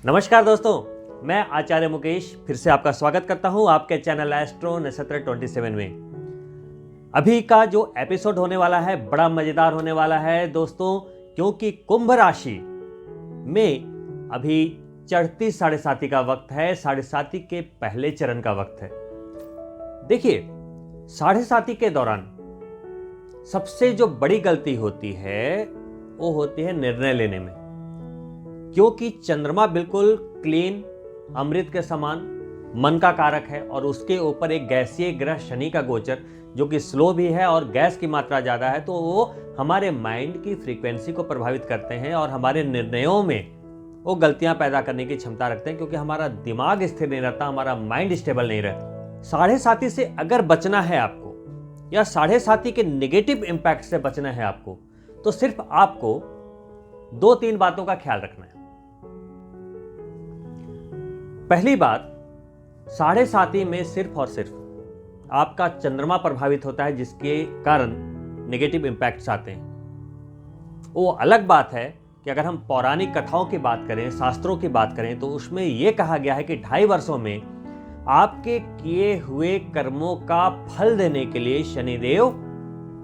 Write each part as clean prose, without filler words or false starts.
नमस्कार दोस्तों, मैं आचार्य मुकेश फिर से आपका स्वागत करता हूं आपके चैनल एस्ट्रो नक्षत्र 27 में। अभी का जो एपिसोड होने वाला है बड़ा मजेदार होने वाला है दोस्तों, क्योंकि कुंभ राशि में अभी चढ़ती साढ़े साती का वक्त है। साढ़े साती के पहले चरण का वक्त है। देखिए, साढ़े साती के दौरान सबसे जो बड़ी गलती होती है वो होती है निर्णय लेने में, क्योंकि चंद्रमा बिल्कुल क्लीन अमृत के समान मन का कारक है और उसके ऊपर एक गैसीय ग्रह शनि का गोचर जो कि स्लो भी है और गैस की मात्रा ज़्यादा है, तो वो हमारे माइंड की फ्रीक्वेंसी को प्रभावित करते हैं और हमारे निर्णयों में वो गलतियां पैदा करने की क्षमता रखते हैं, क्योंकि हमारा दिमाग स्थिर नहीं रहता, हमारा माइंड स्टेबल नहीं रहता। साढ़े साती से अगर बचना है आपको या साढ़े साती के नेगेटिव इंपैक्ट से बचना है आपको, तो सिर्फ आपको 2-3 बातों का ख्याल रखना है। पहली बात, साढ़े साती में सिर्फ और सिर्फ आपका चंद्रमा प्रभावित होता है, जिसके कारण नेगेटिव इम्पैक्ट्स आते हैं। वो अलग बात है कि अगर हम पौराणिक कथाओं की बात करें, शास्त्रों की बात करें, तो उसमें यह कहा गया है कि 2.5 वर्षों में आपके किए हुए कर्मों का फल देने के लिए शनिदेव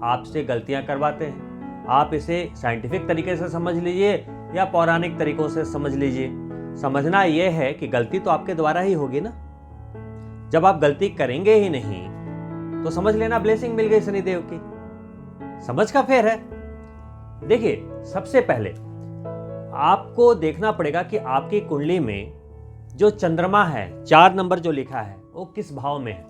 आपसे गलतियां करवाते हैं। आप इसे साइंटिफिक तरीके से समझ लीजिए या पौराणिक तरीकों से समझ लीजिए। समझना यह है कि गलती तो आपके द्वारा ही होगी ना। जब आप गलती करेंगे ही नहीं तो समझ लेना ब्लेसिंग मिल गई शनिदेव की। समझ का फेर है। देखिए, सबसे पहले आपको देखना पड़ेगा कि आपकी कुंडली में जो चंद्रमा है, 4 नंबर जो लिखा है, वो किस भाव में है,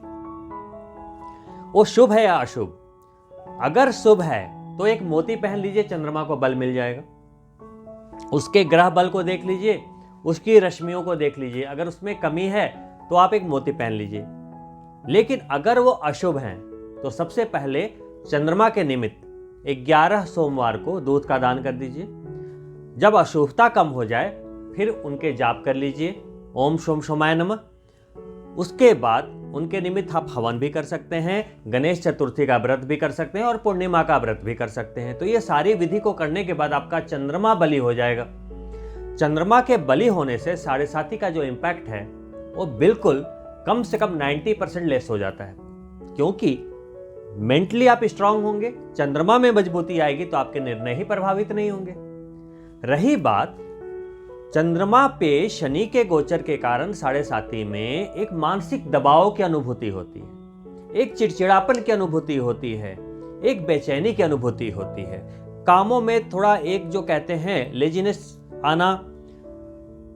वो शुभ है या अशुभ। अगर शुभ है तो एक मोती पहन लीजिए, चंद्रमा को बल मिल जाएगा। उसके ग्रह बल को देख लीजिए, उसकी रश्मियों को देख लीजिए। अगर उसमें कमी है तो आप एक मोती पहन लीजिए। लेकिन अगर वो अशुभ हैं तो सबसे पहले चंद्रमा के निमित्त 11 सोमवार को दूध का दान कर दीजिए। जब अशुभता कम हो जाए फिर उनके जाप कर लीजिए, ओम शोम शोमाय नमः। उसके बाद उनके निमित्त आप हवन भी कर सकते हैं, गणेश चतुर्थी का व्रत भी कर सकते हैं और पूर्णिमा का व्रत भी कर सकते हैं। तो ये सारी विधि को करने के बाद आपका चंद्रमा बलि हो जाएगा। चंद्रमा के बलि होने से साढ़े साती का जो इंपैक्ट है वो बिल्कुल कम से कम 90% लेस हो जाता है, क्योंकि मेंटली आप स्ट्रांग होंगे, चंद्रमा में मजबूती आएगी तो आपके निर्णय ही प्रभावित नहीं होंगे। रही बात चंद्रमा पे शनि के गोचर के कारण साढ़े साती में एक मानसिक दबाव की अनुभूति होती है, एक चिड़चिड़ापन की अनुभूति होती है, एक बेचैनी की अनुभूति होती है। कामों में थोड़ा एक जो कहते हैं लेजीनेस आना,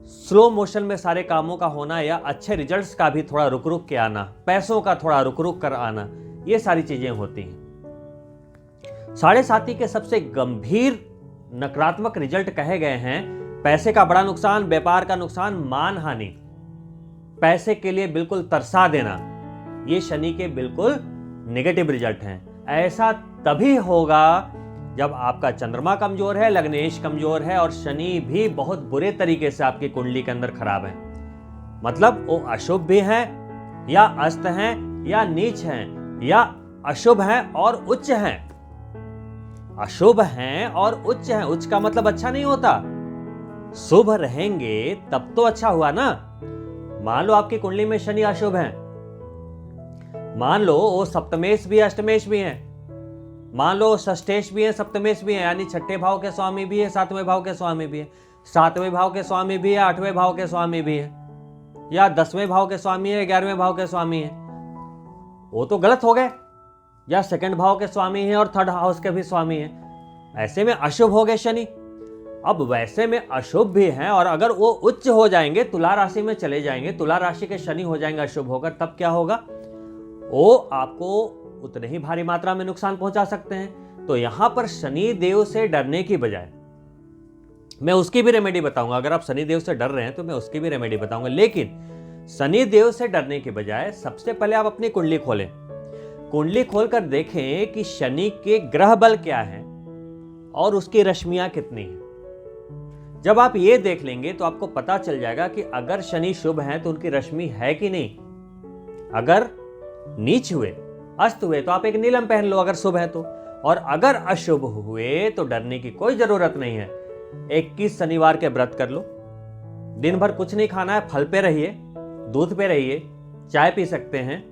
स्लो मोशन में सारे कामों का होना या अच्छे रिजल्ट्स का भी थोड़ा रुक रुक के आना, पैसों का थोड़ा रुक रुक कर आना, ये सारी चीजें होती हैं। साढ़े साती के सबसे गंभीर नकारात्मक रिजल्ट कहे गए हैं पैसे का बड़ा नुकसान, व्यापार का नुकसान, मान हानि, पैसे के लिए बिल्कुल तरसा देना। ये शनि के बिल्कुल नेगेटिव रिजल्ट हैं। ऐसा तभी होगा जब आपका चंद्रमा कमजोर है, लग्नेश कमजोर है और शनि भी बहुत बुरे तरीके से आपकी कुंडली के अंदर खराब है। मतलब वो अशुभ भी हैं या अस्त हैं या नीच हैं या अशुभ हैं और उच्च हैं। अशुभ हैं और उच्च हैं। उच्च का मतलब अच्छा नहीं होता, शुभ रहेंगे तब तो अच्छा हुआ ना। मान लो आपकी कुंडली में शनि अशुभ हैं, मान लो वो सप्तमेश भी है, अष्टमेश भी है, मान लो षष्ठेश भी है, सप्तमेश भी है, यानी 6ठे भाव के स्वामी भी है, 7वें भाव के स्वामी भी है, 7वें भाव के स्वामी भी है, 8वें भाव के स्वामी भी है, या 10वें भाव के स्वामी है, 11वें भाव के स्वामी है, वो तो गलत हो गए। या 2nd भाव के स्वामी है और 3rd हाउस के भी स्वामी है, ऐसे में अशुभ हो गए शनि। अब वैसे में अशुभ भी हैं और अगर वो उच्च हो जाएंगे, तुला राशि में चले जाएंगे, तुला राशि के शनि हो जाएंगे अशुभ होकर, तब क्या होगा, वो आपको उतने ही भारी मात्रा में नुकसान पहुंचा सकते हैं। तो यहां पर शनि देव से डरने की बजाय मैं उसकी भी रेमेडी बताऊंगा। अगर आप शनि देव से डर रहे हैं तो मैं उसकी भी रेमेडी बताऊंगा, लेकिन शनि देव से डरने की बजाय सबसे पहले आप अपनी कुंडली खोलें। कुंडली खोलकर देखें कि शनि के ग्रह बल क्या है और उसकी रश्मियां कितनी हैं। जब आप ये देख लेंगे तो आपको पता चल जाएगा कि अगर शनि शुभ है तो उनकी रश्मि है कि नहीं। अगर नीच हुए, अस्त हुए, तो आप एक नीलम पहन लो अगर शुभ है तो, और अगर अशुभ हुए तो डरने की कोई जरूरत नहीं है। 21 शनिवार के व्रत कर लो, दिन भर कुछ नहीं खाना है, फल पे रहिए, दूध पे रहिए, चाय पी सकते हैं,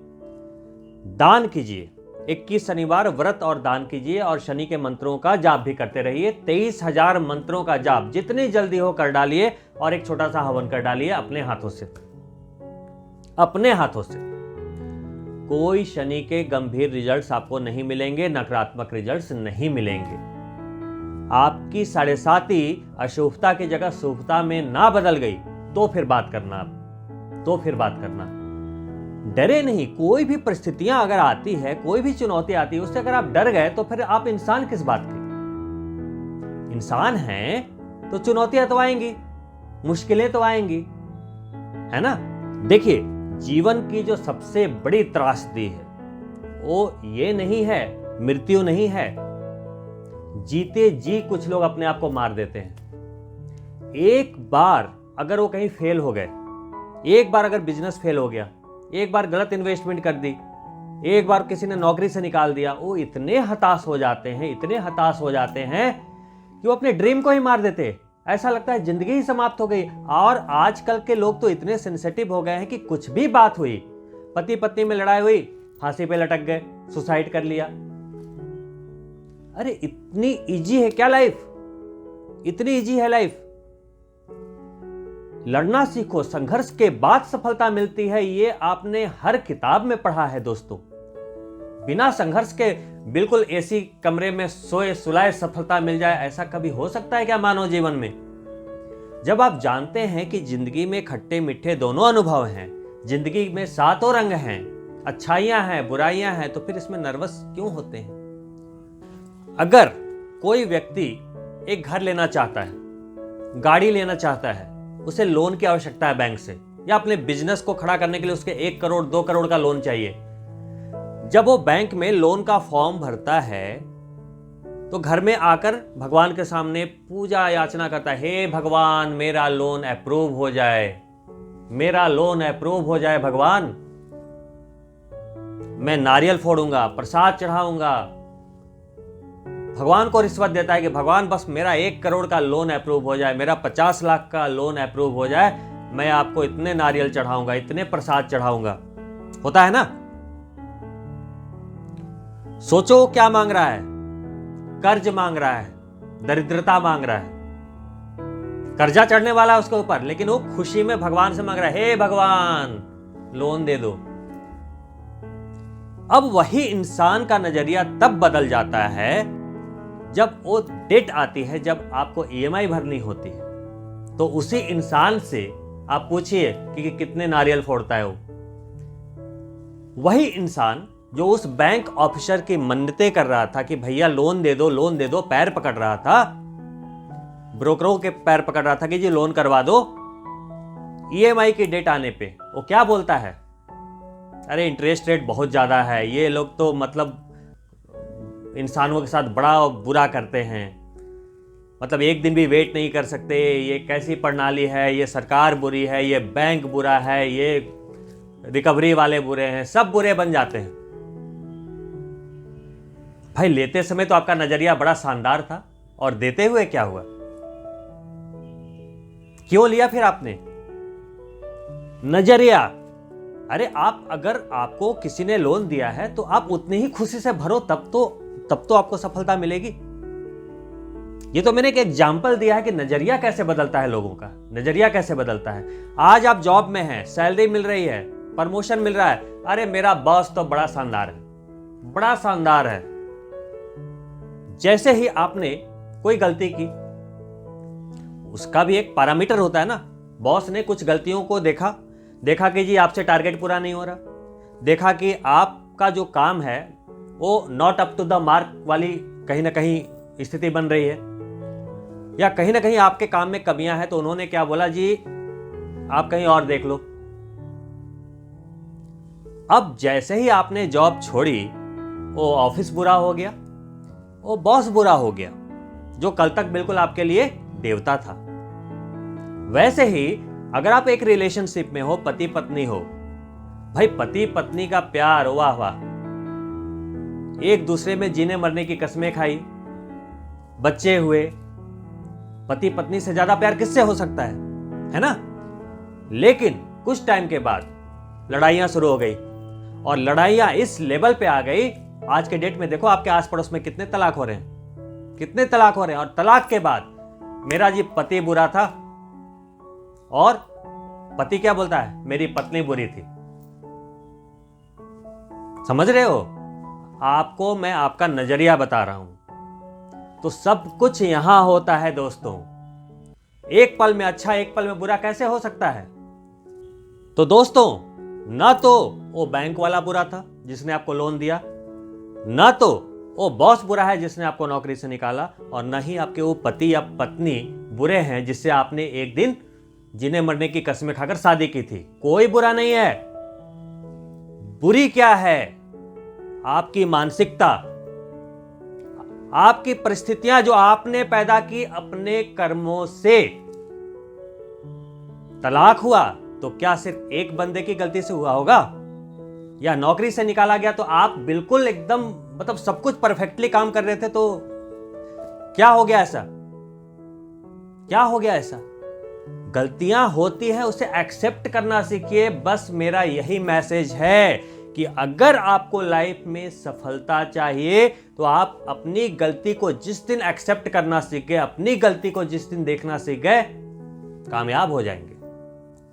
दान कीजिए, 21 शनिवार व्रत और दान कीजिए और शनि के मंत्रों का जाप भी करते रहिए। 23,000 मंत्रों का जाप जितनी जल्दी हो कर डालिए और एक छोटा सा हवन कर डालिए अपने हाथों से, अपने हाथों से। कोई शनि के गंभीर रिजल्ट्स आपको नहीं मिलेंगे, नकारात्मक रिजल्ट्स नहीं मिलेंगे। आपकी 7.5 अशुभता की जगह शुभता में ना बदल गई तो फिर बात करना, आप तो फिर बात करना। डरे नहीं, कोई भी परिस्थितियां अगर आती है, कोई भी चुनौती आती है, उससे अगर आप डर गए तो फिर आप इंसान किस बात के? इंसान हैं तो चुनौतियां तो आएंगी, मुश्किलें तो आएंगी, है ना। देखिए, जीवन की जो सबसे बड़ी त्रासदी है वो ये नहीं है, मृत्यु नहीं है। जीते जी कुछ लोग अपने आप को मार देते हैं। एक बार अगर वो कहीं फेल हो गए, एक बार अगर बिजनेस फेल हो गया, एक बार गलत इन्वेस्टमेंट कर दी, एक बार किसी ने नौकरी से निकाल दिया, वो इतने हताश हो जाते हैं, इतने हताश हो जाते हैं कि वो अपने ड्रीम को ही मार देते हैं। ऐसा लगता है जिंदगी ही समाप्त हो गई। और आजकल के लोग तो इतने सेंसिटिव हो गए हैं कि कुछ भी बात हुई, पति पत्नी में लड़ाई हुई, फांसी पे लटक गए, सुसाइड कर लिया। अरे इतनी इजी है क्या लाइफ? इतनी इजी है लाइफ? लड़ना सीखो, संघर्ष के बाद सफलता मिलती है, ये आपने हर किताब में पढ़ा है दोस्तों। बिना संघर्ष के बिल्कुल एसी कमरे में सोए सुलाए सफलता मिल जाए, ऐसा कभी हो सकता है क्या मानव जीवन में? जब आप जानते हैं कि जिंदगी में खट्टे मीठे दोनों अनुभव हैं, जिंदगी में 7 रंग हैं, अच्छाइयां हैं, बुराइयां हैं, तो फिर इसमें नर्वस क्यों होते हैं? अगर कोई व्यक्ति एक घर लेना चाहता है, गाड़ी लेना चाहता है, उसे लोन की आवश्यकता है बैंक से, या अपने बिजनेस को खड़ा करने के लिए उसके 1 करोड़ 2 करोड़ का लोन चाहिए। जब वो बैंक में लोन का फॉर्म भरता है तो घर में आकर भगवान के सामने पूजा याचना करता है, हे भगवान मेरा लोन अप्रूव हो जाए, मेरा लोन अप्रूव हो जाए भगवान। मैं नारियल फोड़ूंगा, प्रसाद चढ़ाऊंगा। भगवान को रिश्वत देता है कि भगवान बस मेरा 1 करोड़ का लोन अप्रूव हो जाए, मेरा 50 लाख का लोन अप्रूव हो जाए, मैं आपको इतने नारियल चढ़ाऊंगा, इतने प्रसाद चढ़ाऊंगा। होता है ना? सोचो क्या मांग रहा है? कर्ज मांग रहा है, दरिद्रता मांग रहा है, कर्जा चढ़ने वाला है उसके ऊपर, लेकिन वो खुशी में भगवान से मांग रहा है, हे भगवान लोन दे दो। अब वही इंसान का नजरिया तब बदल जाता है जब वो डेट आती है, जब आपको ईएमआई भरनी होती है। तो उसी इंसान से आप पूछिए कि कितने नारियल फोड़ता है वो। वही इंसान जो उस बैंक ऑफिसर की मन्नतें कर रहा था कि भैया लोन दे दो, लोन दे दो, पैर पकड़ रहा था, ब्रोकरों के पैर पकड़ रहा था कि जी लोन करवा दो, ईएमआई की डेट आने पे वो क्या बोलता है? अरे इंटरेस्ट रेट बहुत ज्यादा है, ये लोग तो मतलब इंसानों के साथ बड़ा बुरा करते हैं, मतलब एक दिन भी वेट नहीं कर सकते, ये कैसी प्रणाली है, ये सरकार बुरी है, ये बैंक बुरा है, ये रिकवरी वाले बुरे हैं, सब बुरे बन जाते हैं। भाई लेते समय तो आपका नजरिया बड़ा शानदार था, और देते हुए क्या हुआ? क्यों लिया फिर आपने नजरिया? अरे आप, अगर आपको किसी ने लोन दिया है तो आप उतनी ही खुशी से भरो, तब तो आपको सफलता मिलेगी। ये तो मैंने एक एग्जाम्पल दिया है कि नजरिया कैसे बदलता है, लोगों का नजरिया कैसे बदलता है। आज आप जॉब में हैं, सैलरी मिल रही है, प्रमोशन मिल रहा है, अरे मेरा बॉस तो बड़ा शानदार है, बड़ा शानदार है। जैसे ही आपने कोई गलती की, उसका भी एक पैरामीटर होता है ना। बॉस ने कुछ गलतियों को देखा कि जी आपसे टारगेट पूरा नहीं हो रहा, देखा कि आपका जो काम है वो not up to the mark वाली कहीं ना कहीं स्थिति बन रही है, या कहीं ना कहीं आपके काम में कमियां हैं, तो उन्होंने क्या बोला, जी आप कहीं और देख लो। अब जैसे ही आपने जॉब छोड़ी, वो ऑफिस बुरा हो गया, वो बॉस बुरा हो गया, जो कल तक बिल्कुल आपके लिए देवता था। वैसे ही अगर आप एक रिलेशनशिप में हो, पति पत्नी हो, भाई पति पत्नी का प्यार, वाह वाह, एक दूसरे में जीने मरने की कसमें खाई, बच्चे हुए, पति पत्नी से ज्यादा प्यार किससे हो सकता है ना? लेकिन कुछ टाइम के बाद लड़ाइयां शुरू हो गई और लड़ाइयां इस लेवल पे आ गई। आज के डेट में देखो आपके आस पड़ोस में कितने तलाक हो रहे हैं, कितने तलाक हो रहे हैं। और तलाक के बाद मेरा जी पति बुरा था और पति क्या बोलता है, मेरी पत्नी बुरी थी। समझ रहे हो? आपको मैं आपका नजरिया बता रहा हूं। तो सब कुछ यहां होता है दोस्तों। एक पल में अच्छा एक पल में बुरा कैसे हो सकता है? तो दोस्तों, ना तो वो बैंक वाला बुरा था जिसने आपको लोन दिया, ना तो वो बॉस बुरा है जिसने आपको नौकरी से निकाला, और ना ही आपके वो पति या पत्नी बुरे हैं जिससे आपने एक दिन जीने मरने की कस्में खाकर शादी की थी। कोई बुरा नहीं है। बुरी क्या है? आपकी मानसिकता, आपकी परिस्थितियां जो आपने पैदा की अपने कर्मों से। तलाक हुआ तो क्या सिर्फ एक बंदे की गलती से हुआ होगा? या नौकरी से निकाला गया तो आप बिल्कुल एकदम मतलब सब कुछ परफेक्टली काम कर रहे थे, तो क्या हो गया ऐसा? क्या हो गया ऐसा? गलतियां होती है, उसे एक्सेप्ट करना सीखिए। बस मेरा यही मैसेज है कि अगर आपको लाइफ में सफलता चाहिए तो आप अपनी गलती को जिस दिन एक्सेप्ट करना सीख गए, अपनी गलती को जिस दिन देखना सीख गए, कामयाब हो जाएंगे,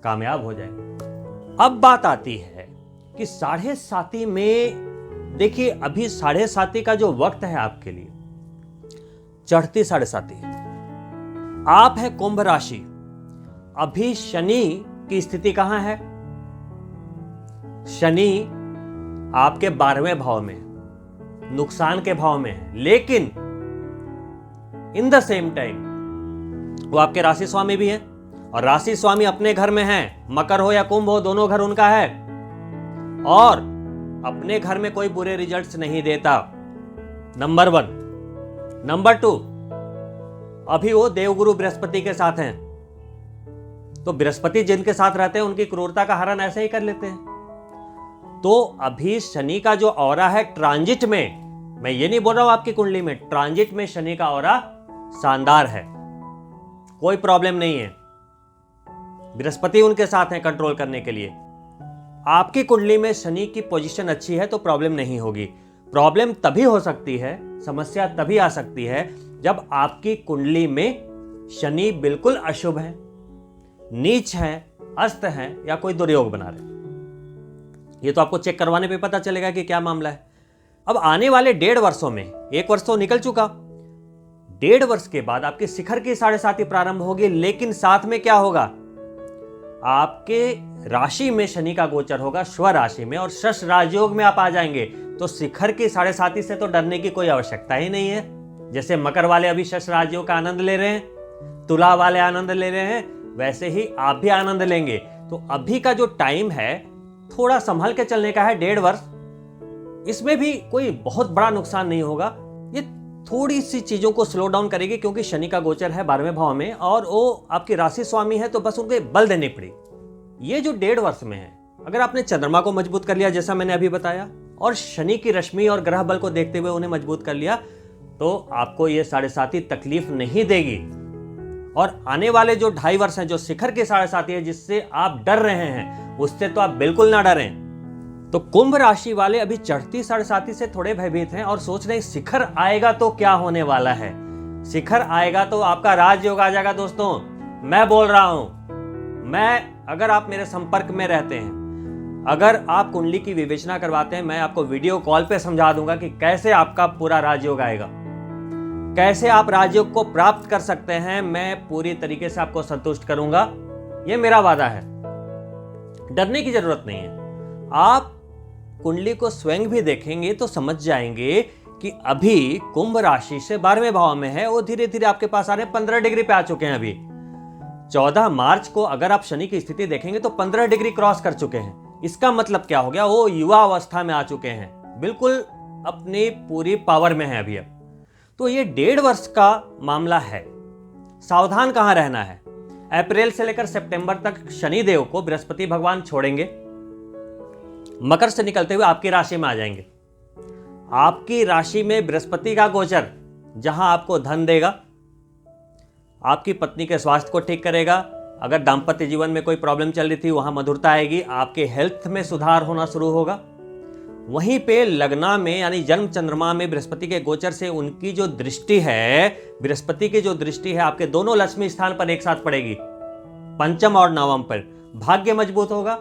कामयाब हो जाएंगे। अब बात आती है कि 7:30 में, देखिए अभी 7:30 का जो वक्त है आपके लिए, चढ़ती 7:30 आप है कुंभ राशि। अभी शनि की स्थिति कहां है? शनि आपके 12वें भाव में, नुकसान के भाव में है, लेकिन इन द सेम टाइम वो आपके राशि स्वामी भी है, और राशि स्वामी अपने घर में है, मकर हो या कुंभ हो, दोनों घर उनका है, और अपने घर में कोई बुरे रिजल्ट्स नहीं देता। नंबर 1। नंबर 2, अभी वो देवगुरु बृहस्पति के साथ हैं, तो बृहस्पति जिनके साथ रहते हैं उनकी क्रूरता का हरण ऐसे ही कर लेते हैं। तो अभी शनि का जो ऑरा है ट्रांजिट में, मैं ये नहीं बोल रहा हूं आपकी कुंडली में, ट्रांजिट में शनि का ऑरा शानदार है, कोई प्रॉब्लम नहीं है। बृहस्पति उनके साथ हैं कंट्रोल करने के लिए। आपकी कुंडली में शनि की पोजीशन अच्छी है तो प्रॉब्लम नहीं होगी। प्रॉब्लम तभी हो सकती है, समस्या तभी आ सकती है जब आपकी कुंडली में शनि बिल्कुल अशुभ है, नीच है, अस्त है, या कोई दुर्योग बना रहे। ये तो आपको चेक करवाने पे पता चलेगा कि क्या मामला है। अब आने वाले 1.5 वर्षों में, 1 वर्ष तो निकल चुका, 1.5 वर्ष के बाद आपके शिखर की 7:30 प्रारंभ होगी। लेकिन साथ में क्या होगा? आपके राशि में शनि का गोचर होगा, स्व राशि में, और शश राजयोग में आप आ जाएंगे। तो शिखर की 7:30 से तो डरने की कोई आवश्यकता ही नहीं है। जैसे मकर वाले अभी शश राजयोग का आनंद ले रहे हैं, तुला वाले आनंद ले रहे हैं, वैसे ही आप भी आनंद लेंगे। तो अभी का जो टाइम है थोड़ा संभल के चलने का है, 1.5 वर्ष। इसमें भी कोई बहुत बड़ा नुकसान नहीं होगा। ये थोड़ी सी चीजों को स्लो डाउन करेगी क्योंकि शनि का गोचर है 12वें भाव में और वो आपकी राशि स्वामी है, तो बस उनको बल देनी पड़ी। ये जो 1.5 वर्ष में है, अगर आपने चंद्रमा को मजबूत कर लिया जैसा मैंने अभी बताया, और शनि की रश्मि और ग्रह बल को देखते हुए उन्हें मजबूत कर लिया, तो आपको ये 7:30 तकलीफ नहीं देगी। और आने वाले जो 2.5 वर्ष हैं, जो शिखर के 7:30 है जिससे आप डर रहे हैं, उससे तो आप बिल्कुल ना डरें। तो कुंभ राशि वाले अभी चढ़ती 7:30 से थोड़े भयभीत हैं और सोच रहे हैं शिखर आएगा तो क्या होने वाला है। शिखर आएगा तो आपका राजयोग आ जाएगा। दोस्तों मैं बोल रहा हूं, अगर आप मेरे संपर्क में रहते हैं, अगर आप कुंडली की विवेचना करवाते हैं, मैं आपको वीडियो कॉल पे समझा दूंगा कि कैसे आपका पूरा राजयोग आएगा, कैसे आप राजयोग को प्राप्त कर सकते हैं। मैं पूरी तरीके से आपको संतुष्ट करूंगा, यह मेरा वादा है। डरने की जरूरत नहीं है। आप कुंडली को स्वयं भी देखेंगे तो समझ जाएंगे कि अभी कुंभ राशि से 12वें भाव में है, वो धीरे धीरे आपके पास आ रहे हैं, 15 डिग्री पे आ चुके हैं। अभी 14 मार्च को अगर आप शनि की स्थिति देखेंगे तो 15 डिग्री क्रॉस कर चुके हैं। इसका मतलब क्या हो गया? वो युवा अवस्था में आ चुके हैं, बिल्कुल अपनी पूरी पावर में है अभी। अब तो ये 1.5 वर्ष का मामला है। सावधान कहां रहना है? अप्रैल से लेकर सितंबर तक शनिदेव को बृहस्पति भगवान छोड़ेंगे, मकर से निकलते हुए आपकी राशि में आ जाएंगे। आपकी राशि में बृहस्पति का गोचर जहां आपको धन देगा, आपकी पत्नी के स्वास्थ्य को ठीक करेगा, अगर दाम्पत्य जीवन में कोई प्रॉब्लम चल रही थी वहां मधुरता आएगी, आपके हेल्थ में सुधार होना शुरू होगा। वहीं पे लग्ना में यानी जन्म चंद्रमा में बृहस्पति के गोचर से उनकी जो दृष्टि है, बृहस्पति की जो दृष्टि है आपके दोनों लक्ष्मी स्थान पर एक साथ पड़ेगी, पंचम और नवम पर। भाग्य मजबूत होगा,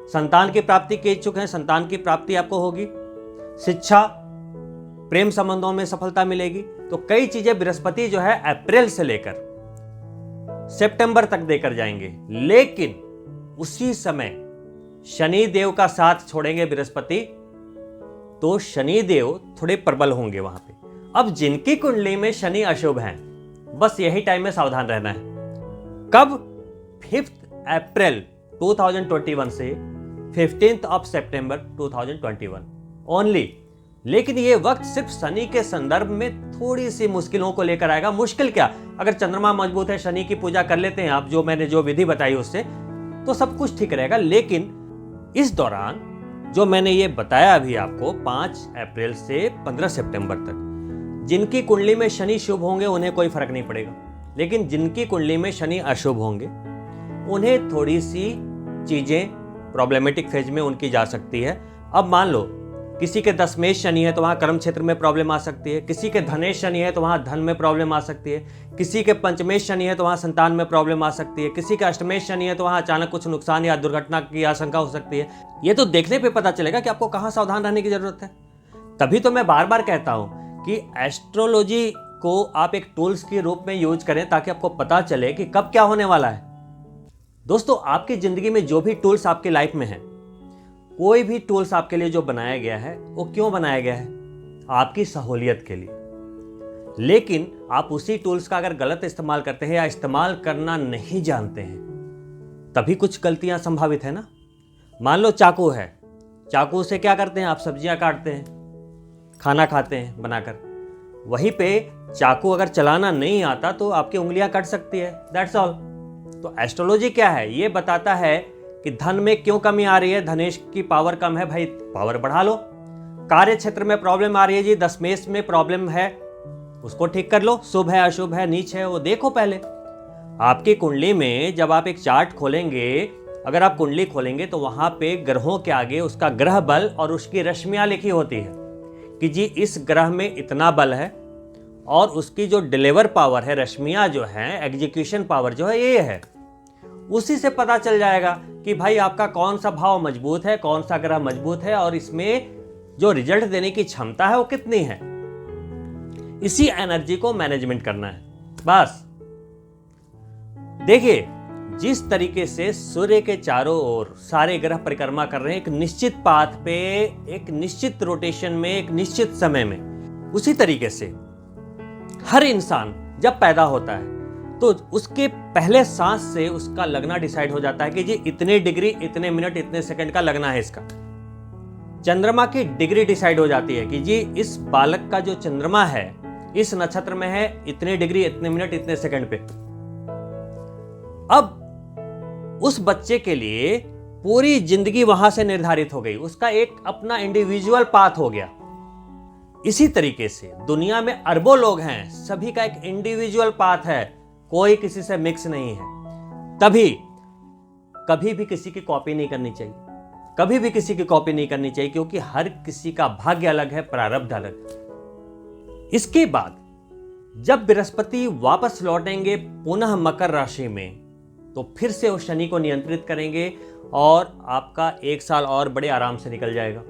संतान की प्राप्ति के इच्छुक हैं, संतान की प्राप्ति आपको होगी, शिक्षा प्रेम संबंधों में सफलता मिलेगी। तो कई चीजें बृहस्पति जो है अप्रैल से लेकर सितंबर तक देकर जाएंगे। लेकिन उसी समय शनि देव का साथ छोड़ेंगे बृहस्पति, तो शनि देव थोड़े प्रबल होंगे वहां पे। अब जिनकी कुंडली में शनि अशुभ हैं, बस यही टाइम में सावधान रहना है। कब? 5 अप्रैल 2021 से 15 सितंबर 2021 ओनली। लेकिन ये वक्त सिर्फ शनि के संदर्भ में थोड़ी सी मुश्किलों को लेकर आएगा। मुश्किल क्या? अगर चंद्रमा मजबूत है, शनि की पूजा कर लेते हैं आप, जो मैंने जो विधि बताई उससे, तो सब कुछ ठीक रहेगा। लेकिन इस दौरान जो मैंने ये बताया अभी आपको 5 अप्रैल से 15 सितंबर तक, जिनकी कुंडली में शनि शुभ होंगे उन्हें कोई फर्क नहीं पड़ेगा। लेकिन जिनकी कुंडली में शनि अशुभ होंगे उन्हें थोड़ी सी चीजें प्रॉब्लमेटिक फेज में उनकी जा सकती है। अब मान लो किसी के दशमेश शनि है तो वहां कर्म क्षेत्र में प्रॉब्लम आ सकती है, किसी के धनेश शनि है तो वहां धन में प्रॉब्लम आ सकती है, किसी के पंचमेश शनि है तो वहां संतान में प्रॉब्लम आ सकती है, किसी के अष्टमेश शनि है तो वहां अचानक कुछ नुकसान या दुर्घटना की आशंका हो सकती है। ये तो देखने पे पता चलेगा कि आपको कहां सावधान रहने की जरूरत है। तभी तो मैं बार बार कहता हूं कि एस्ट्रोलॉजी को आप एक टूल्स के रूप में यूज करें ताकि आपको पता चले कि कब क्या होने वाला है। दोस्तों, आपकी जिंदगी में जो भी टूल्स आपकी लाइफ में है, कोई भी टूल्स आपके लिए जो बनाया गया है वो क्यों बनाया गया है? आपकी सहूलियत के लिए। लेकिन आप उसी टूल्स का अगर गलत इस्तेमाल करते हैं या इस्तेमाल करना नहीं जानते हैं, तभी कुछ गलतियां संभावित है ना। मान लो चाकू है, चाकू से क्या करते हैं आप? सब्जियां काटते हैं, खाना खाते हैं बनाकर। वहीं पे चाकू अगर चलाना नहीं आता तो आपकी उंगलियां कट सकती है, दैट्स ऑल। तो एस्ट्रोलॉजी क्या है? ये बताता है कि धन में क्यों कमी आ रही है, धनेश की पावर कम है, भाई पावर बढ़ा लो। कार्य क्षेत्र में प्रॉब्लम आ रही है जी, दशमेश में प्रॉब्लम है, उसको ठीक कर लो। शुभ है, अशुभ है, नीच है, वो देखो पहले। आपकी कुंडली में जब आप एक चार्ट खोलेंगे, अगर आप कुंडली खोलेंगे तो वहां पे ग्रहों के आगे उसका ग्रह बल और उसकी रश्मियां लिखी होती है कि जी इस ग्रह में इतना बल है और उसकी जो डिलीवर पावर है, रश्मियां जो है, एग्जीक्यूशन पावर जो है, ये है। उसी से पता चल जाएगा कि भाई आपका कौन सा भाव मजबूत है, कौन सा ग्रह मजबूत है और इसमें जो रिजल्ट देने की क्षमता है वो कितनी है। इसी एनर्जी को मैनेजमेंट करना है बस। देखिए, जिस तरीके से सूर्य के चारों ओर सारे ग्रह परिक्रमा कर रहे हैं एक निश्चित पाथ पे, एक निश्चित रोटेशन में, एक निश्चित समय में, उसी तरीके से हर इंसान जब पैदा होता है तो उसके पहले सांस से उसका लगना डिसाइड हो जाता है कि जी इतने डिग्री, इतने मिनट, इतने सेकंड का लगना है इसका। चंद्रमा की डिग्री डिसाइड हो जाती है कि जी इस बालक का जो चंद्रमा है इस नक्षत्र में है, इतने डिग्री, इतने मिनट, इतने सेकंड पे। अब उस बच्चे के लिए पूरी जिंदगी वहां से निर्धारित हो गई, उसका एक अपना इंडिविजुअल पाथ हो गया। इसी तरीके से दुनिया में अरबों लोग हैं, सभी का एक इंडिविजुअल पाथ है, कोई किसी से मिक्स नहीं है। तभी कभी भी किसी की कॉपी नहीं करनी चाहिए, कभी भी किसी की कॉपी नहीं करनी चाहिए, क्योंकि हर किसी का भाग्य अलग है, प्रारब्ध अलग। इसके बाद जब बृहस्पति वापस लौटेंगे पुनः मकर राशि में, तो फिर से वो शनि को नियंत्रित करेंगे और आपका 1 साल और बड़े आराम से निकल जाएगा।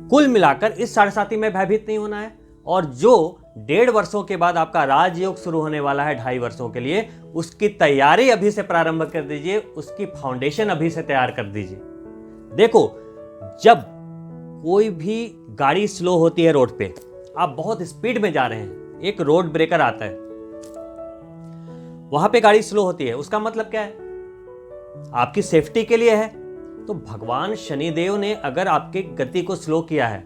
कुल मिलाकर इस 7.5 में भयभीत नहीं होना है। और जो 1.5 वर्षों के बाद आपका राजयोग शुरू होने वाला है 2.5 वर्षों के लिए, उसकी तैयारी अभी से प्रारंभ कर दीजिए, उसकी फाउंडेशन अभी से तैयार कर दीजिए। देखो, जब कोई भी गाड़ी स्लो होती है रोड पे, आप बहुत स्पीड में जा रहे हैं, एक रोड ब्रेकर आता है, वहां पे गाड़ी स्लो होती है, उसका मतलब क्या है? आपकी सेफ्टी के लिए है। तो भगवान शनिदेव ने अगर आपकी गति को स्लो किया है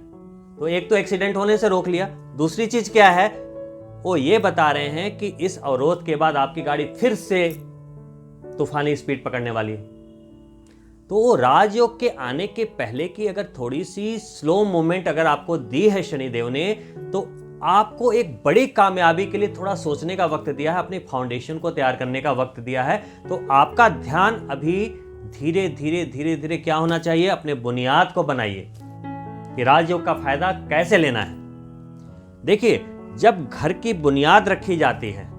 तो एक तो एक्सीडेंट होने से रोक लिया, दूसरी चीज क्या है, वो ये बता रहे हैं कि इस अवरोध के बाद आपकी गाड़ी फिर से तूफानी स्पीड पकड़ने वाली है। तो वो राजयोग के आने के पहले की अगर थोड़ी सी स्लो मूवमेंट अगर आपको दी है शनिदेव ने, तो आपको एक बड़ी कामयाबी के लिए थोड़ा सोचने का वक्त दिया है, अपनी फाउंडेशन को तैयार करने का वक्त दिया है, तो आपका ध्यान अभी धीरे धीरे धीरे धीरे क्या होना चाहिए, अपने बुनियाद को बनाइए कि राजयोग का फायदा कैसे लेना है। देखिए, जब घर की बुनियाद रखी जाती है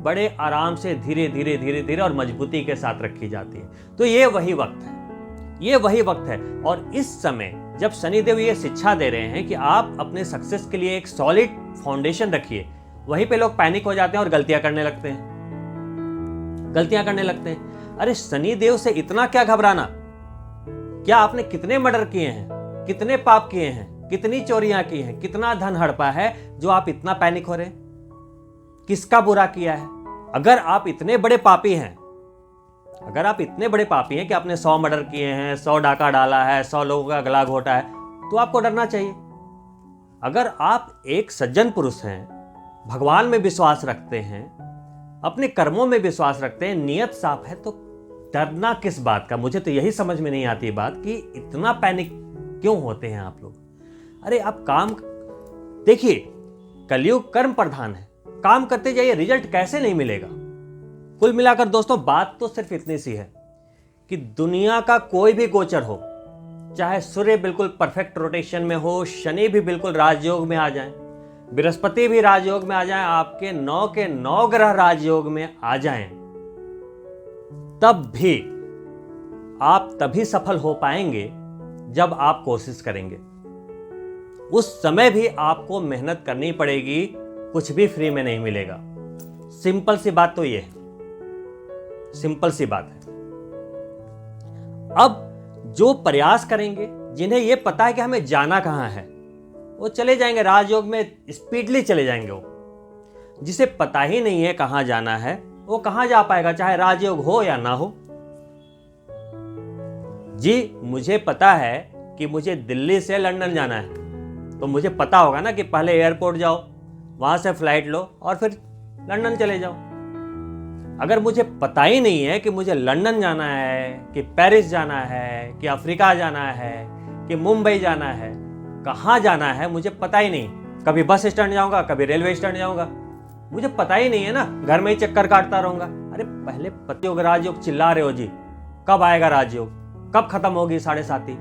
बड़े आराम से धीरे धीरे धीरे धीरे और मजबूती के साथ रखी जाती है, तो ये वही वक्त है, ये वही वक्त है। और इस समय जब शनिदेव ये शिक्षा दे रहे हैं कि आप अपने सक्सेस के लिए एक सॉलिड फाउंडेशन रखिए, वहीं पे लोग पैनिक हो जाते हैं और गलतियां करने लगते हैं। अरे शनिदेव से इतना क्या घबराना? क्या आपने कितने मर्डर किए हैं, कितने पाप किए हैं, कितनी चोरियां की हैं, कितना धन हड़पा है जो आप इतना पैनिक हो रहे हैं? किसका बुरा किया है? अगर आप इतने बड़े पापी हैं कि आपने 100 मर्डर किए हैं, 100 डाका डाला है, 100 लोगों का गला घोटा है, तो आपको डरना चाहिए। अगर आप एक सज्जन पुरुष हैं, भगवान में विश्वास रखते हैं, अपने कर्मों में विश्वास रखते हैं, नियत साफ है, तो डरना किस बात का? मुझे तो यही समझ में नहीं आती बात कि इतना पैनिक क्यों होते हैं आप लोग। अरे आप काम देखिए, कलयुग कर्म प्रधान है, काम करते जाइए, रिजल्ट कैसे नहीं मिलेगा। कुल मिलाकर दोस्तों बात तो सिर्फ इतनी सी है कि दुनिया का कोई भी गोचर हो, चाहे सूर्य बिल्कुल परफेक्ट रोटेशन में हो, शनि भी बिल्कुल राजयोग में आ जाए, बृहस्पति भी राजयोग में आ जाए, आपके 9 के 9 ग्रह राजयोग में आ जाएं, तब भी आप तभी सफल हो पाएंगे जब आप कोशिश करेंगे। उस समय भी आपको मेहनत करनी पड़ेगी, कुछ भी फ्री में नहीं मिलेगा। सिंपल सी बात तो ये है, सिंपल सी बात है। अब जो प्रयास करेंगे, जिन्हें यह पता है कि हमें जाना कहां है, वो चले जाएंगे राजयोग में, स्पीडली चले जाएंगे। वो जिसे पता ही नहीं है कहां जाना है, वो कहां जा पाएगा, चाहे राजयोग हो या ना हो। जी, मुझे पता है कि मुझे दिल्ली से लंदन जाना है, तो मुझे पता होगा ना कि पहले एयरपोर्ट जाओ, वहां से फ्लाइट लो और फिर लंदन चले जाओ। अगर मुझे पता ही नहीं है कि मुझे लंदन जाना है, कि पेरिस जाना है, कि अफ्रीका जाना है, कि मुंबई जाना है, कहाँ जाना है मुझे पता ही नहीं। कभी बस स्टैंड जाऊंगा, कभी रेलवे स्टैंड जाऊंगा, मुझे पता ही नहीं है ना, घर में ही चक्कर काटता रहूंगा। अरे पहले पति होगा, राजयोग चिल्ला रहे हो जी, कब आएगा राजयोग, कब खत्म होगी 7.5?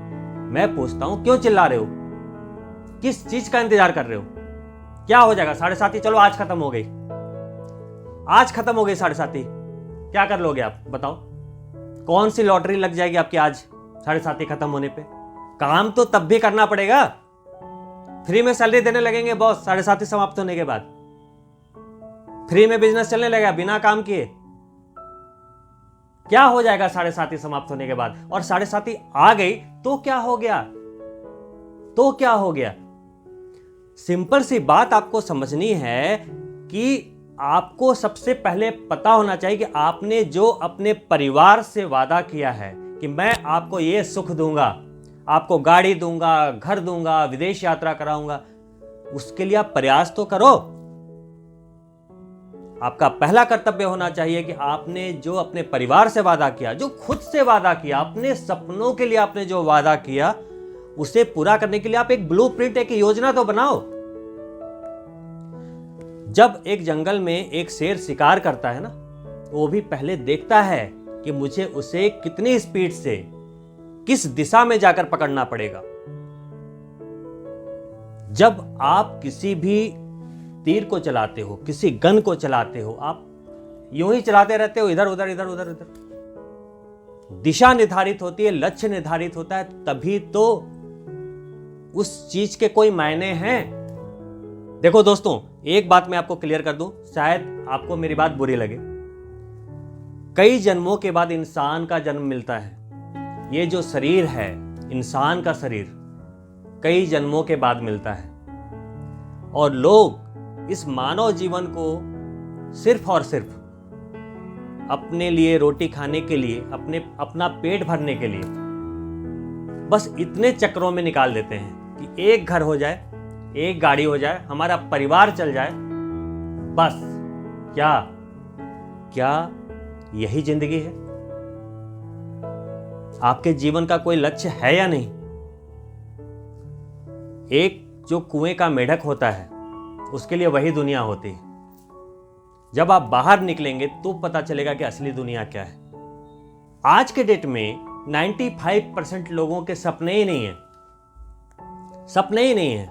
मैं पूछता हूं क्यों चिल्ला रहे हो, किस चीज का इंतजार कर रहे हो? क्या हो जाएगा 7.5? चलो आज खत्म हो गई, आज खत्म हो गई 7.5, क्या कर लोगे आप बताओ? कौन सी लॉटरी लग जाएगी आपकी आज 7.5 खत्म होने पे? काम तो तब भी करना पड़ेगा, फ्री में सैलरी देने लगेंगे बॉस 7.5 समाप्त होने के बाद, फ्री में बिजनेस चलने लगेगा बिना काम किए। क्या हो जाएगा 7.5 समाप्त होने के बाद? और 7.5 आ गई तो क्या हो गया, तो क्या हो गया? सिंपल सी बात आपको समझनी है कि आपको सबसे पहले पता होना चाहिए कि आपने जो अपने परिवार से वादा किया है कि मैं आपको ये सुख दूंगा, आपको गाड़ी दूंगा, घर दूंगा, विदेश यात्रा कराऊंगा, उसके लिए आप प्रयास तो करो। आपका पहला कर्तव्य होना चाहिए कि आपने जो अपने परिवार से वादा किया, जो खुद से वादा किया, अपने सपनों के लिए आपने जो वादा किया, उसे पूरा करने के लिए आप एक ब्लूप्रिंट, एक योजना तो बनाओ। जब एक जंगल में एक शेर शिकार करता है ना, वो भी पहले देखता है कि मुझे उसे कितनी स्पीड से, किस दिशा में जाकर पकड़ना पड़ेगा। जब आप किसी भी तीर को चलाते हो, किसी गन को चलाते हो, आप यूं ही चलाते रहते हो, इधर उधर इधर उधर इधर। दिशा निर्धारित होती है, लक्ष्य निर्धारित होता है, तभी तो उस चीज के कोई मायने हैं। देखो दोस्तों, एक बात मैं आपको क्लियर कर दूं, शायद आपको मेरी बात बुरी लगे। कई जन्मों के बाद इंसान का जन्म मिलता है। ये जो शरीर है, इंसान का शरीर, कई जन्मों के बाद मिलता है। और लोग इस मानव जीवन को सिर्फ और सिर्फ अपने लिए, रोटी खाने के लिए, अपना पेट भरने के लिए, बस इतने चक्रों में निकाल देते हैं कि एक घर हो जाए, एक गाड़ी हो जाए, हमारा परिवार चल जाए, बस। क्या यही जिंदगी है? आपके जीवन का कोई लक्ष्य है या नहीं? एक जो कुएं का मेढक होता है, उसके लिए वही दुनिया होती है। जब आप बाहर निकलेंगे तो पता चलेगा कि असली दुनिया क्या है। आज के डेट में 95% लोगों के सपने ही नहीं है, सपने ही नहीं है।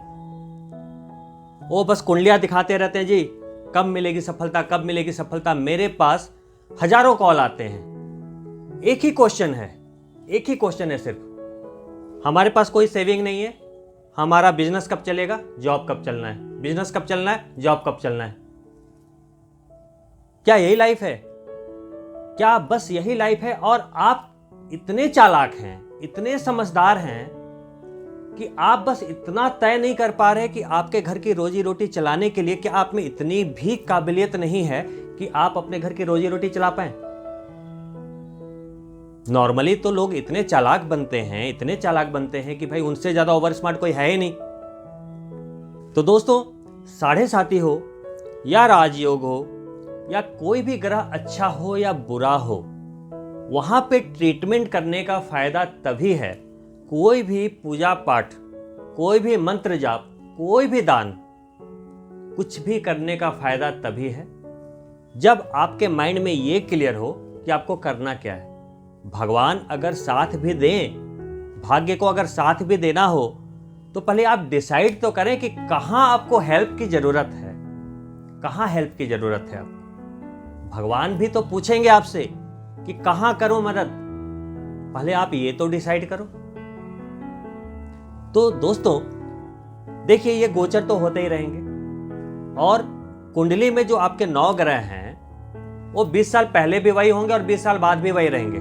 वो बस कुंडलियां दिखाते रहते हैं जी, कब मिलेगी सफलता, कब मिलेगी सफलता। मेरे पास हजारों कॉल आते हैं, एक ही क्वेश्चन है, एक ही क्वेश्चन है सिर्फ, हमारे पास कोई सेविंग नहीं है, हमारा बिजनेस कब चलेगा, जॉब कब चलना है, बिजनेस कब चलना है, जॉब कब चलना है। क्या यही लाइफ है? क्या बस यही लाइफ है? और आप इतने चालाक हैं, इतने समझदार हैं कि आप बस इतना तय नहीं कर पा रहे कि आपके घर की रोजी रोटी चलाने के लिए क्या आप में इतनी भी काबिलियत नहीं है कि आप अपने घर की रोजी रोटी चला पाएं। नॉर्मली तो लोग इतने चालाक बनते हैं, इतने चालाक बनते हैं कि भाई उनसे ज्यादा ओवर स्मार्ट कोई है ही नहीं। तो दोस्तों, साढ़े साथी हो या राजयोग हो या कोई भी ग्रह अच्छा हो या बुरा हो, वहां पे ट्रीटमेंट करने का फायदा तभी है, कोई भी पूजा पाठ, कोई भी मंत्र जाप, कोई भी दान, कुछ भी करने का फायदा तभी है जब आपके माइंड में ये क्लियर हो कि आपको करना क्या है। भगवान अगर साथ भी दें, भाग्य को अगर साथ भी देना हो, तो पहले आप डिसाइड तो करें कि कहां आपको हेल्प की जरूरत है, कहां हेल्प की जरूरत है। आपको भगवान भी तो पूछेंगे आपसे कि कहां करूं मदद, पहले आप ये तो डिसाइड करो। तो दोस्तों देखिए, ये गोचर तो होते ही रहेंगे और कुंडली में जो आपके 9 ग्रह हैं वो 20 साल पहले भी वही होंगे और 20 साल बाद भी वही रहेंगे।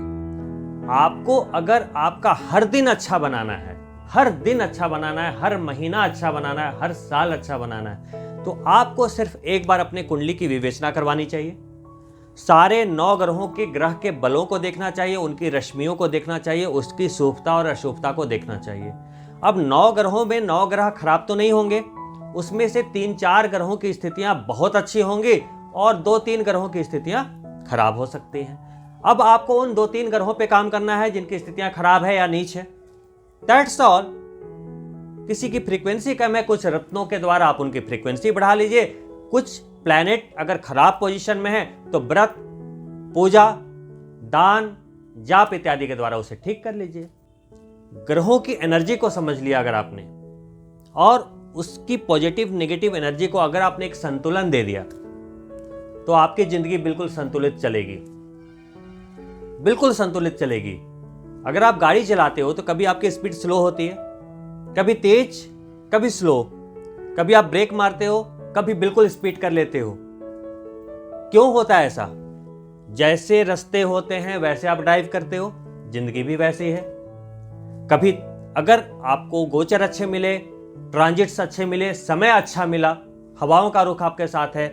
आपको अगर आपका हर दिन अच्छा बनाना है, हर दिन अच्छा बनाना है, हर महीना अच्छा बनाना है, हर साल अच्छा बनाना है, तो आपको सिर्फ एक बार अपने कुंडली की विवेचना करवानी चाहिए। सारे 9 ग्रहों के ग्रह के बलों को देखना चाहिए, उनकी रश्मियों को देखना चाहिए, उसकी शुभता और अशुभता को देखना चाहिए। अब 9 ग्रहों में 9 ग्रह खराब तो नहीं होंगे, उसमें से 3-4 ग्रहों की स्थितियां बहुत अच्छी होंगी और 2-3 ग्रहों की स्थितियां खराब हो सकती हैं। अब आपको उन 2-3 ग्रहों पे काम करना है जिनकी स्थितियां खराब है या नीच है। That's all. किसी की फ्रीक्वेंसी कम है, कुछ रत्नों के द्वारा आप उनकी फ्रीक्वेंसी बढ़ा लीजिए। कुछ प्लैनेट अगर खराब पोजीशन में है तो व्रत, पूजा, दान, जाप इत्यादि के द्वारा उसे ठीक कर लीजिए। ग्रहों की एनर्जी को समझ लिया अगर आपने, और उसकी पॉजिटिव नेगेटिव एनर्जी को अगर आपने एक संतुलन दे दिया, तो आपकी जिंदगी बिल्कुल संतुलित चलेगी, बिल्कुल संतुलित चलेगी। अगर आप गाड़ी चलाते हो तो कभी आपकी स्पीड स्लो होती है, कभी तेज, कभी स्लो, कभी आप ब्रेक मारते हो, कभी बिल्कुल स्पीड कर लेते हो। क्यों होता है ऐसा? जैसे रास्ते होते हैं वैसे आप ड्राइव करते हो, जिंदगी भी वैसी है। कभी अगर आपको गोचर अच्छे मिले, ट्रांजिट्स अच्छे मिले, समय अच्छा मिला, हवाओं का रुख आपके साथ है,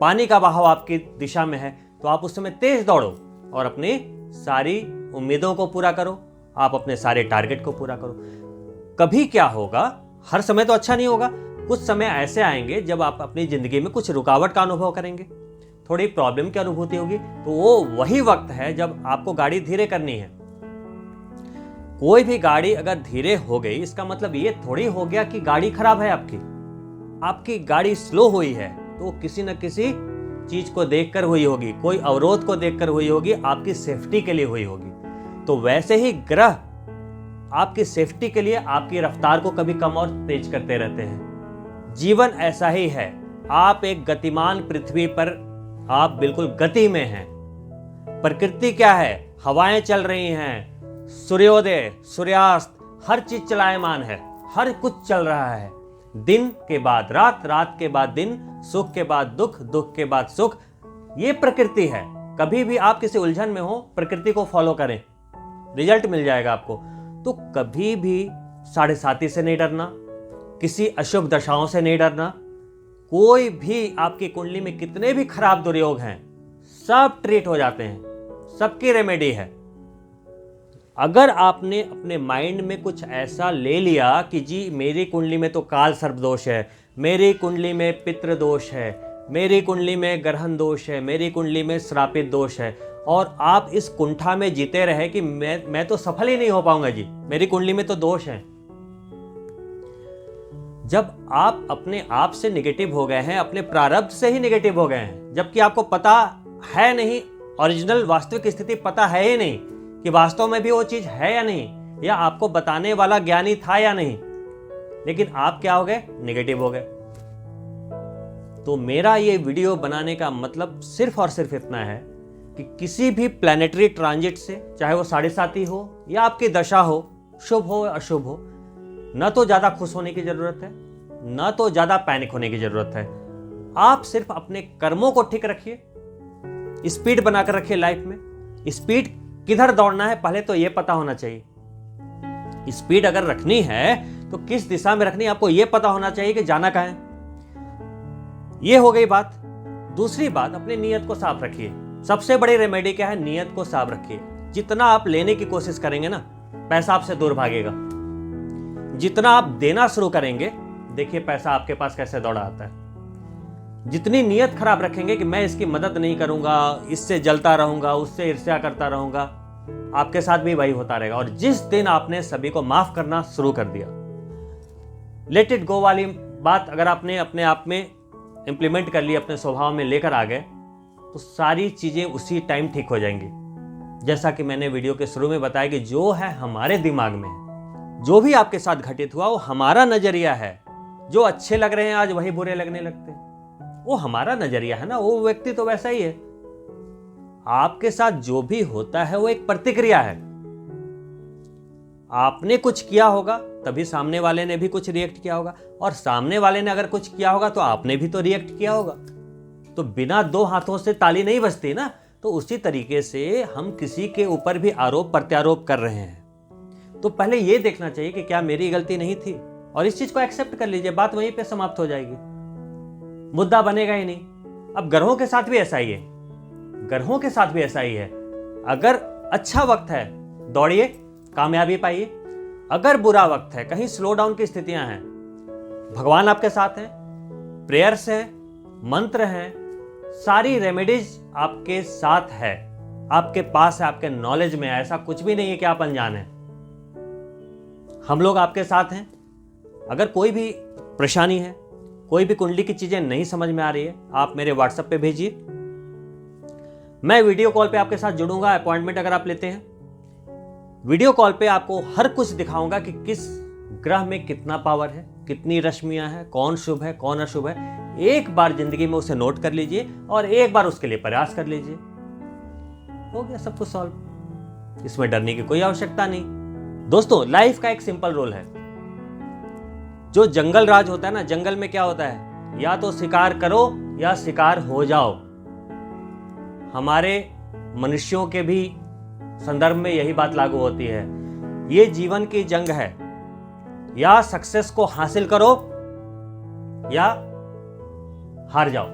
पानी का बहाव आपकी दिशा में है, तो आप उस समय तेज दौड़ो और अपनी सारी उम्मीदों को पूरा करो, आप अपने सारे टारगेट को पूरा करो। कभी क्या होगा, हर समय तो अच्छा नहीं होगा, कुछ समय ऐसे आएंगे जब आप अपनी जिंदगी में कुछ रुकावट का अनुभव करेंगे, थोड़ी प्रॉब्लम की अनुभूति होगी, तो वो वही वक्त है जब आपको गाड़ी धीरे करनी है। कोई भी गाड़ी अगर धीरे हो गई, इसका मतलब ये थोड़ी हो गया कि गाड़ी खराब है आपकी गाड़ी स्लो हुई है तो किसी न किसी चीज को देखकर हुई होगी, कोई अवरोध को देखकर हुई होगी, आपकी सेफ्टी के लिए हुई होगी। तो वैसे ही ग्रह आपकी सेफ्टी के लिए आपकी रफ्तार को कभी कम और तेज करते रहते हैं। जीवन ऐसा ही है, आप एक गतिमान पृथ्वी पर आप बिल्कुल गति में हैं। प्रकृति क्या है? हवाएं चल रही हैं, सूर्योदय, सूर्यास्त, हर चीज चलायमान है, हर कुछ चल रहा है। दिन के बाद रात, रात के बाद दिन, सुख के बाद दुख, दुख के बाद सुख, ये प्रकृति है। कभी भी आप किसी उलझन में हो, प्रकृति को फॉलो करें, रिजल्ट मिल जाएगा आपको। तो कभी भी साढ़े साथी से नहीं डरना, किसी अशुभ दशाओं से नहीं डरना। कोई भी आपकी कुंडली में कितने भी खराब दुर्योग हैं, सब ट्रीट हो जाते हैं, सबकी रेमेडी है। अगर आपने अपने माइंड में कुछ ऐसा ले लिया कि जी मेरी कुंडली में तो काल सर्प दोष है, मेरी कुंडली में पितृ दोष है, मेरी कुंडली में ग्रहण दोष है, मेरी कुंडली में श्रापित दोष है, और आप इस कुंठा में जीते रहे कि मैं तो सफल ही नहीं हो पाऊंगा जी, मेरी कुंडली में तो दोष है। जब आप अपने आप से नेगेटिव हो गए हैं, अपने प्रारब्ध से ही नेगेटिव हो गए हैं, जबकि आपको पता है नहीं, ओरिजिनल वास्तविक स्थिति पता है ही नहीं कि वास्तव में भी वो चीज है या नहीं, या आपको बताने वाला ज्ञानी था या नहीं, लेकिन आप क्या हो गए? नेगेटिव हो गए। तो मेरा ये वीडियो बनाने का मतलब सिर्फ और सिर्फ इतना है कि किसी भी प्लैनेटरी ट्रांजिट से, चाहे वो 7.5 हो या आपकी दशा हो, शुभ हो या अशुभ हो, न तो ज्यादा खुश होने की जरूरत है, न तो ज्यादा पैनिक होने की जरूरत है। आप सिर्फ अपने कर्मों को ठीक रखिए, स्पीड बनाकर रखिए लाइफ में। स्पीड किधर दौड़ना है पहले तो यह पता होना चाहिए। स्पीड अगर रखनी है तो किस दिशा में रखनी है आपको यह पता होना चाहिए कि जाना कहां है। यह हो गई बात। दूसरी बात, अपनी नीयत को साफ रखिए। सबसे बड़ी रेमेडी क्या है? नीयत को साफ रखिए। जितना आप लेने की कोशिश करेंगे ना, पैसा आपसे दूर भागेगा। जितना आप देना शुरू करेंगे, देखिए पैसा आपके पास कैसे दौड़ा आता है। जितनी नीयत खराब रखेंगे कि मैं इसकी मदद नहीं करूंगा, इससे जलता रहूंगा, उससे ईर्ष्या करता रहूंगा, आपके साथ भी वही होता रहेगा। और जिस दिन आपने सभी को माफ करना शुरू कर दिया, लेट इट गो वाली बात अगर आपने अपने आप में इंप्लीमेंट कर ली, अपने स्वभाव में लेकर आ गए, तो सारी चीजें उसी टाइम ठीक हो जाएंगी। जैसा कि मैंने वीडियो के शुरू में बताया कि जो है हमारे दिमाग में, जो भी आपके साथ घटित हुआ वो हमारा नजरिया है। जो अच्छे लग रहे हैं आज वही बुरे लगने लगते हैं, वो हमारा नजरिया है ना। वो व्यक्ति तो वैसा ही है। आपके साथ जो भी होता है वो एक प्रतिक्रिया है। आपने कुछ किया होगा तभी सामने वाले ने भी कुछ रिएक्ट किया होगा, और सामने वाले ने अगर कुछ किया होगा तो आपने भी तो रिएक्ट किया होगा। तो बिना दो हाथों से ताली नहीं बजती ना। तो उसी तरीके से हम किसी के ऊपर भी आरोप प्रत्यारोप कर रहे हैं, तो पहले यह देखना चाहिए कि क्या मेरी गलती नहीं थी, और इस चीज को एक्सेप्ट कर लीजिए। बात वहीं पे समाप्त हो जाएगी, मुद्दा बनेगा ही नहीं। अब ग्रहों के साथ भी ऐसा ही है। ग्रहों के साथ भी ऐसा ही है। अगर अच्छा वक्त है दौड़िए, कामयाबी पाइए। अगर बुरा वक्त है, कहीं स्लो डाउन की स्थितियां हैं, भगवान आपके साथ हैं, प्रेयर्स हैं, मंत्र हैं, सारी रेमेडीज आपके साथ है, आपके पास है, आपके नॉलेज में है। ऐसा कुछ भी नहीं है कि आप अनजान हैं। हम लोग आपके साथ हैं। अगर कोई भी परेशानी है, कोई भी कुंडली की चीजें नहीं समझ में आ रही है, आप मेरे व्हाट्सएप पे भेजिए। मैं वीडियो कॉल पे आपके साथ जुड़ूंगा। अपॉइंटमेंट अगर आप लेते हैं, वीडियो कॉल पे आपको हर कुछ दिखाऊंगा कि किस ग्रह में कितना पावर है, कितनी रश्मियां हैं, कौन शुभ है, कौन अशुभ है। एक बार जिंदगी में उसे नोट कर लीजिए और एक बार उसके लिए प्रयास कर लीजिए। हो गया सब कुछ सॉल्व। इसमें डरने की कोई आवश्यकता नहीं। दोस्तों, लाइफ का एक सिंपल रूल है। जो जंगल राज होता है ना, जंगल में क्या होता है? या तो शिकार करो या शिकार हो जाओ। हमारे मनुष्यों के भी संदर्भ में यही बात लागू होती है। ये जीवन की जंग है। या सक्सेस को हासिल करो या हार जाओ।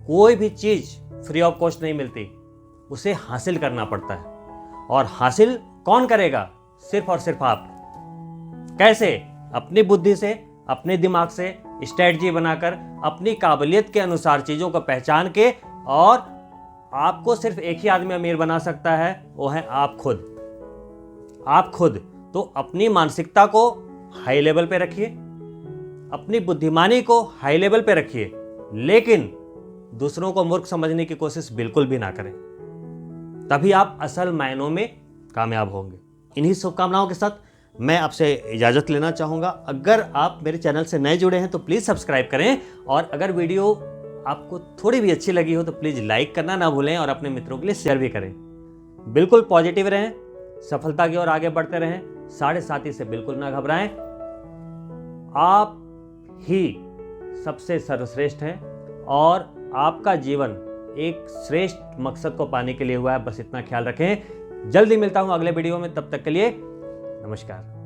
कोई भी चीज फ्री ऑफ कॉस्ट नहीं मिलती, उसे हासिल करना पड़ता है। और हासिल कौन करेगा? सिर्फ और सिर्फ आप। कैसे? अपनी बुद्धि से, अपने दिमाग से स्ट्रेटजी बनाकर, अपनी काबिलियत के अनुसार चीजों को पहचान के। और आपको सिर्फ एक ही आदमी अमीर बना सकता है, वो है आप खुद। आप खुद। तो अपनी मानसिकता को हाई लेवल पे रखिए, अपनी बुद्धिमानी को हाई लेवल पे रखिए, लेकिन दूसरों को मूर्ख समझने की कोशिश बिल्कुल भी ना करें। तभी आप असल मायनों में कामयाब होंगे। इन्हीं शुभकामनाओं के साथ मैं आपसे इजाजत लेना चाहूंगा। अगर आप मेरे चैनल से नए जुड़े हैं तो प्लीज सब्सक्राइब करें, और अगर वीडियो आपको थोड़ी भी अच्छी लगी हो तो प्लीज लाइक करना ना भूलें, और अपने मित्रों के लिए शेयर भी करें। बिल्कुल पॉजिटिव रहें, सफलता की ओर आगे बढ़ते रहें। 7.5 से बिल्कुल ना घबराएं। आप ही सबसे सर्वश्रेष्ठ हैं, और आपका जीवन एक श्रेष्ठ मकसद को पाने के लिए हुआ है। बस इतना ख्याल रखें। जल्दी मिलता हूं अगले वीडियो में। तब तक के लिए नमस्कार।